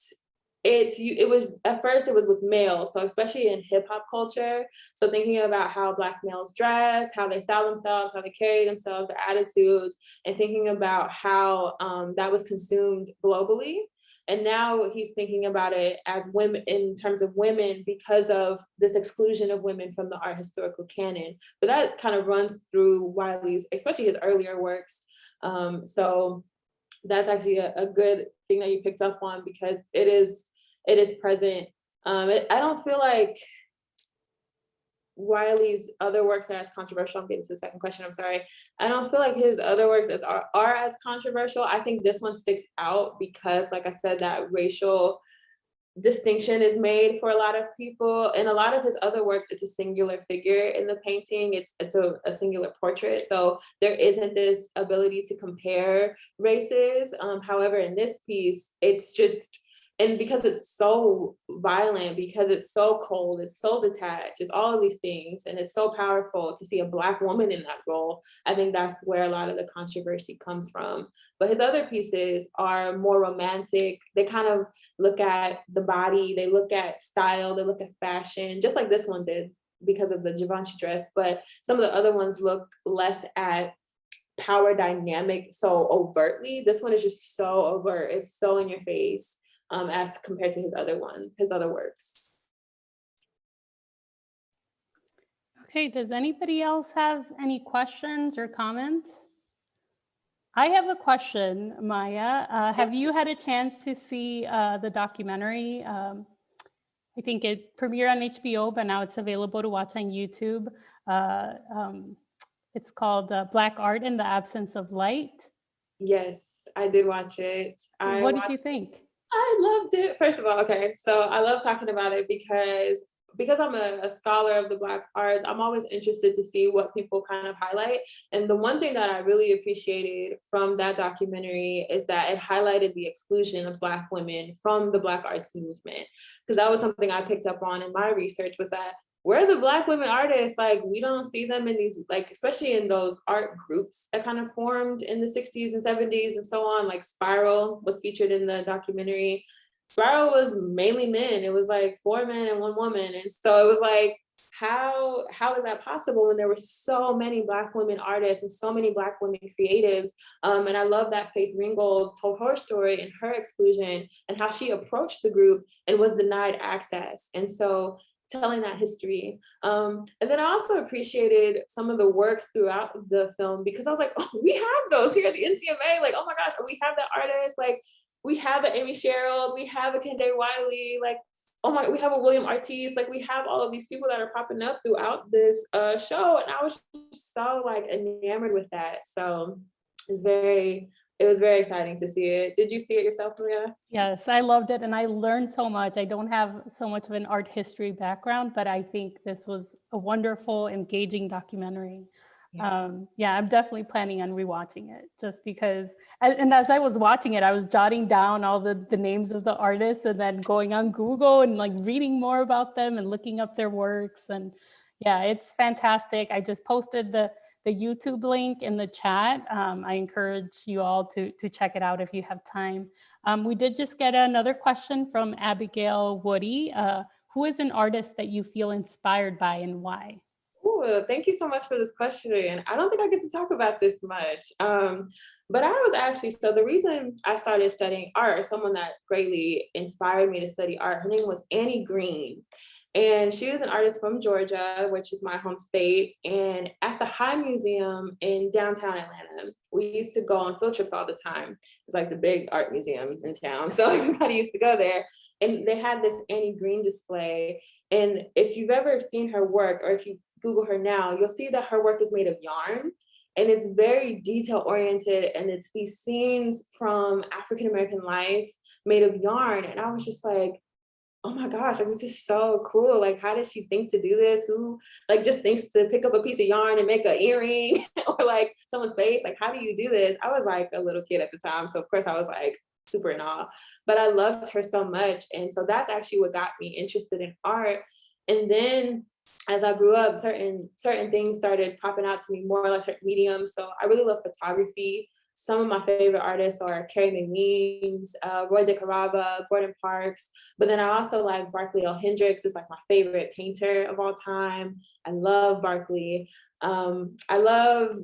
it was, at first it was with males, so especially in hip hop culture. So thinking about how Black males dress, how they style themselves, how they carry themselves, their attitudes, and thinking about how that was consumed globally. And now he's thinking about it as women, in terms of women, because of this exclusion of women from the art historical canon. But that kind of runs through Wylie's, especially his earlier works. So that's actually a good thing that you picked up on, because it is present. I don't feel like Wylie's other works are as controversial. I'm getting to the second question, I'm sorry. I don't feel like his other works are as controversial. I think this one sticks out because, like I said, that racial distinction is made for a lot of people. In a lot of his other works, it's a singular figure in the painting. It's a singular portrait. So there isn't this ability to compare races. However, in this piece, it's just, and because it's so violent, because it's so cold, it's so detached, it's all of these things, and it's so powerful to see a Black woman in that role. I think that's where a lot of the controversy comes from. But his other pieces are more romantic. They kind of look at the body, they look at style, they look at fashion, just like this one did because of the Givenchy dress. But some of the other ones look less at power dynamic so overtly. This one is just so overt, it's so in your face. As compared to his other works. Okay, does anybody else have any questions or comments? I have a question, Maya. Have you had a chance to see the documentary? I think it premiered on HBO, but now it's available to watch on YouTube. It's called Black Art in the Absence of Light. Yes, I did watch it. What did you think? I loved it. First of all, okay, so I love talking about it because I'm a scholar of the Black arts. I'm always interested to see what people kind of highlight. And the one thing that I really appreciated from that documentary is that it highlighted the exclusion of Black women from the Black arts movement. Because that was something I picked up on in my research, was that where are the Black women artists? Like, we don't see them in these, like, especially in those art groups that kind of formed in the 60s and 70s and so on. Like Spiral was featured in the documentary. Spiral was mainly men. It was like 4 men and 1 woman. And so it was like, how is that possible when there were so many Black women artists and so many Black women creatives? And I love that Faith Ringgold told her story and her exclusion and how she approached the group and was denied access. And so telling that history. And then I also appreciated some of the works throughout the film, because I was like, oh, we have those here at the Ncma. Like, oh my gosh, we have that artist. Like, we have an Amy Sherrill, we have a Kehinde Wylie, like, oh my, we have a William Artiste. Like, we have all of these people that are popping up throughout this show. And I was just so like enamored with that. So it was very exciting to see it. Did you see it yourself, Maria? Yes, I loved it and I learned so much. I don't have so much of an art history background, but I think this was a wonderful, engaging documentary. Yeah, I'm definitely planning on rewatching it just because, and as I was watching it, I was jotting down all the names of the artists and then going on Google and like reading more about them and looking up their works. And yeah, it's fantastic. I just posted the YouTube link in the chat. I encourage you all to check it out if you have time. We did just get another question from Abigail Woody. Who is an artist that you feel inspired by and why? Ooh, thank you so much for this question. I don't think I get to talk about this much. But I was actually, so the reason I started studying art, someone that greatly inspired me to study art, her name was Annie Green. And she was an artist from Georgia, which is my home state. And at the High Museum in downtown Atlanta, we used to go on field trips all the time. It's like the big art museum in town. So everybody used to go there. And they had this Annie Green display. And if you've ever seen her work, or if you Google her now, you'll see that her work is made of yarn. And it's very detail oriented. And it's these scenes from African-American life made of yarn. And I was just like, oh my gosh, like this is so cool. Like, how did she think to do this? Who like just thinks to pick up a piece of yarn and make an earring or like someone's face? Like, how do you do this? I was like a little kid at the time. So of course I was like super in awe, but I loved her so much. And so that's actually what got me interested in art. And then as I grew up, certain things started popping out to me more, like certain mediums. So I really love photography. Some of my favorite artists are Carrie McWeens, Roy DeCarava, Gordon Parks, but then I also like Barclay L. Hendricks is like my favorite painter of all time. I love Barclay. I love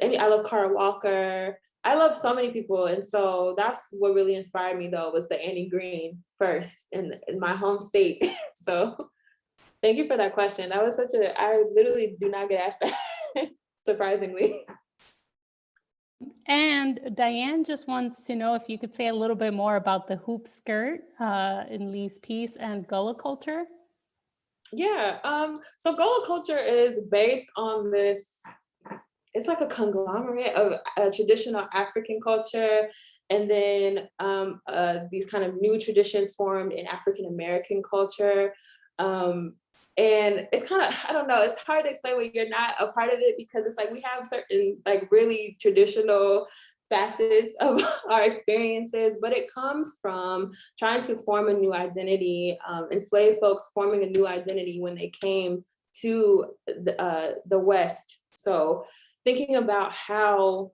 I love Carl Walker. I love so many people. And so that's what really inspired me though, was the Annie Green first in my home state. So thank you for that question. That was I literally do not get asked that, surprisingly. And Diane just wants to know if you could say a little bit more about the hoop skirt in Lee's piece and Gulli Culture. Yeah, so Gulli Culture is based on this, it's like a conglomerate of traditional African culture, and then these kind of new traditions formed in African American culture. And it's kind of, I don't know, it's hard to explain when you're not a part of it, because it's like we have certain like really traditional facets of our experiences, but it comes from trying to form a new identity, enslaved folks forming a new identity when they came to the West. So thinking about how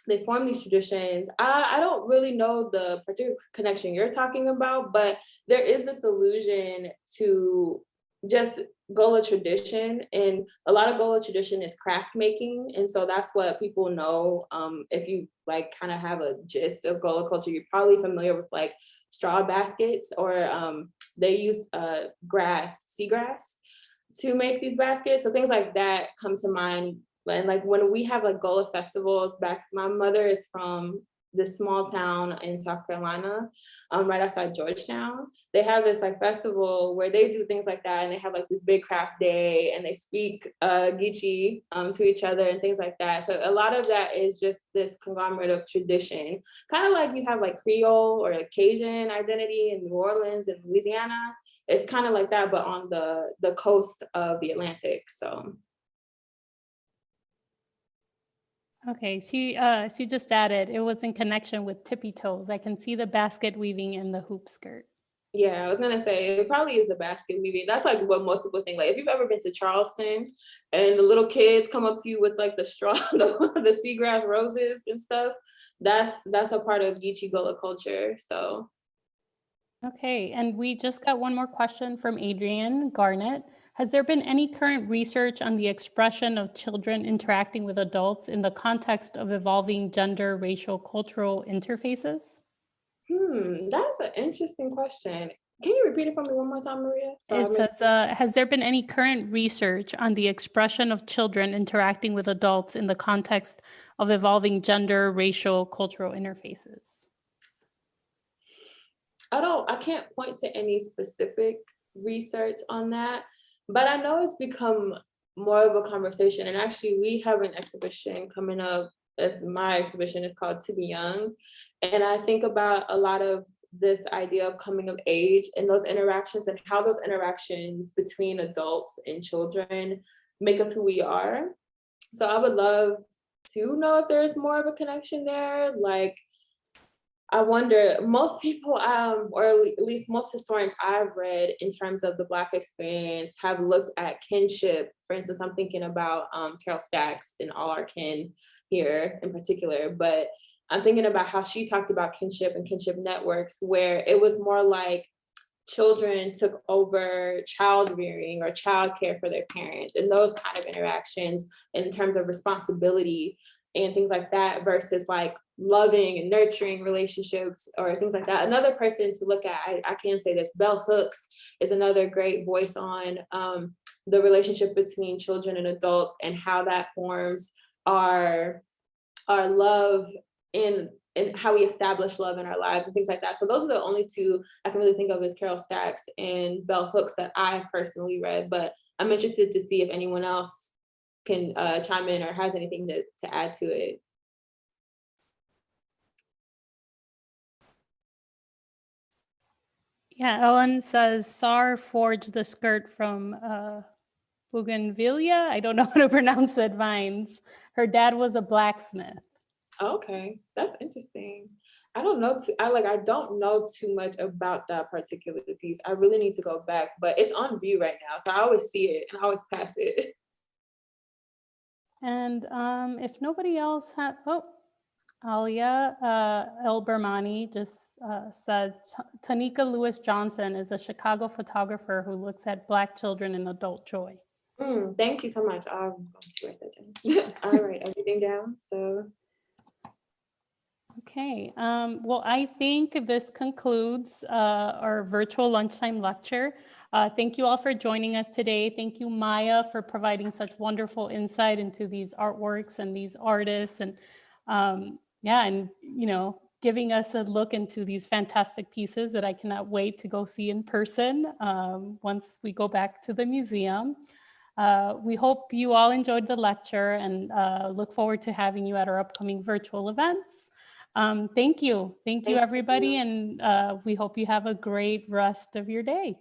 they form these traditions, I don't really know the particular connection you're talking about, but there is this allusion to just Gullah tradition, and a lot of Gullah tradition is craft making, and so that's what people know. If you like kind of have a gist of Gullah culture, you're probably familiar with like straw baskets, or they use seagrass to make these baskets. So things like that come to mind. And like when we have like Gullah festivals, my mother is from this small town in South Carolina, right outside Georgetown. They have this like festival where they do things like that, and they have like this big craft day, and they speak Geechee to each other and things like that. So a lot of that is just this conglomerate of tradition, kind of like you have like Creole or like Cajun identity in New Orleans and Louisiana. It's kind of like that, but on the coast of the Atlantic. So. Okay, she just added, it was in connection with tippy toes. I can see the basket weaving in the hoop skirt. Yeah, I was gonna say it probably is the basket weaving. That's like what most people think. Like if you've ever been to Charleston and the little kids come up to you with like the straw, the seagrass roses and stuff, that's a part of Geechee Gullah culture. So. Okay, and we just got one more question from Adrienne Garnett. Has there been any current research on the expression of children interacting with adults in the context of evolving gender, racial, cultural interfaces? That's an interesting question. Can you repeat it for me one more time, Maria? It says, has there been any current research on the expression of children interacting with adults in the context of evolving gender, racial, cultural interfaces? I can't point to any specific research on that, but I know it's become more of a conversation. And actually we have an exhibition coming up, as my exhibition is called To Be Young. And I think about a lot of this idea of coming of age and those interactions, and how those interactions between adults and children make us who we are. So I would love to know if there's more of a connection there. Like, I wonder, most people, or at least most historians I've read in terms of the Black experience, have looked at kinship. For instance, I'm thinking about Carol Stacks in All Our Kin here in particular, but I'm thinking about how she talked about kinship and kinship networks, where it was more like children took over child rearing or child care for their parents, and those kind of interactions in terms of responsibility and things like that versus like loving and nurturing relationships or things like that. Another person to look at, I can say this, Bell Hooks is another great voice on the relationship between children and adults and how that forms our love and how we establish love in our lives and things like that. So those are the only two I can really think of as Carol Stacks and Bell Hooks that I personally read, but I'm interested to see if anyone else can chime in or has anything to add to it. Yeah, Ellen says Sar forged the skirt from Bougainvillea. I don't know how to pronounce it, Vines. Her dad was a blacksmith. Okay, that's interesting. I don't know I don't know too much about that particular piece. I really need to go back, but it's on view right now, so I always see it and I always pass it. And if nobody else had, Alia El Bermani just said, Tanika Lewis Johnson is a Chicago photographer who looks at Black children in adult joy. Thank you so much. I'm going to write that down. I'll write everything down. So. Okay, well, I think this concludes our virtual lunchtime lecture. Thank you all for joining us today. Thank you, Maya, for providing such wonderful insight into these artworks and these artists, and and giving us a look into these fantastic pieces that I cannot wait to go see in person once we go back to the museum. We hope you all enjoyed the lecture and look forward to having you at our upcoming virtual events. Thank you, everybody, and we hope you have a great rest of your day.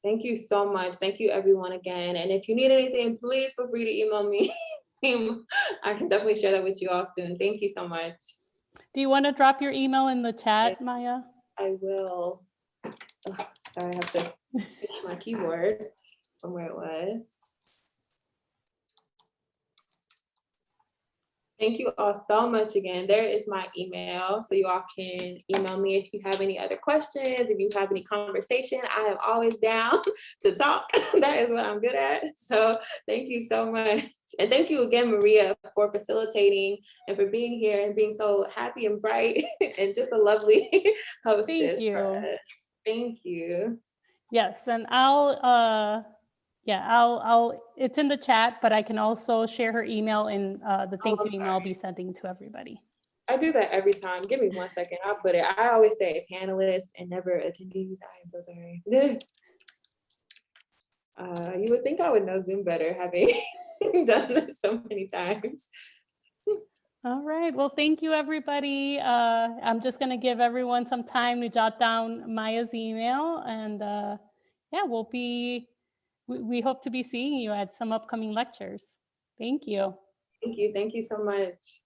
Thank you so much. Thank you, everyone, again. And if you need anything, please feel free to email me. I can definitely share that with you all soon. Thank you so much. Do you want to drop your email in the chat, Maya? I will. Oh, sorry, I have to fix my keyboard from where it was. Thank you all so much again. There is my email, so you all can email me if you have any other questions, if you have any conversation. I am always down to talk. That is what I'm good at. So thank you so much. And thank you again, Maria, for facilitating and for being here and being so happy and bright and just a lovely hostess. Thank you. Thank you. Yes, and it's in the chat, but I can also share her email in the thank you email I'll be sending to everybody. I do that every time. Give me 1 second. I'll put it. I always say panelists and never attendees. I am so sorry. You would think I would know Zoom better, having done this so many times. All right. Well, thank you, everybody. I'm just going to give everyone some time to jot down Maya's email, and we hope to be seeing you at some upcoming lectures. Thank you. Thank you. Thank you so much.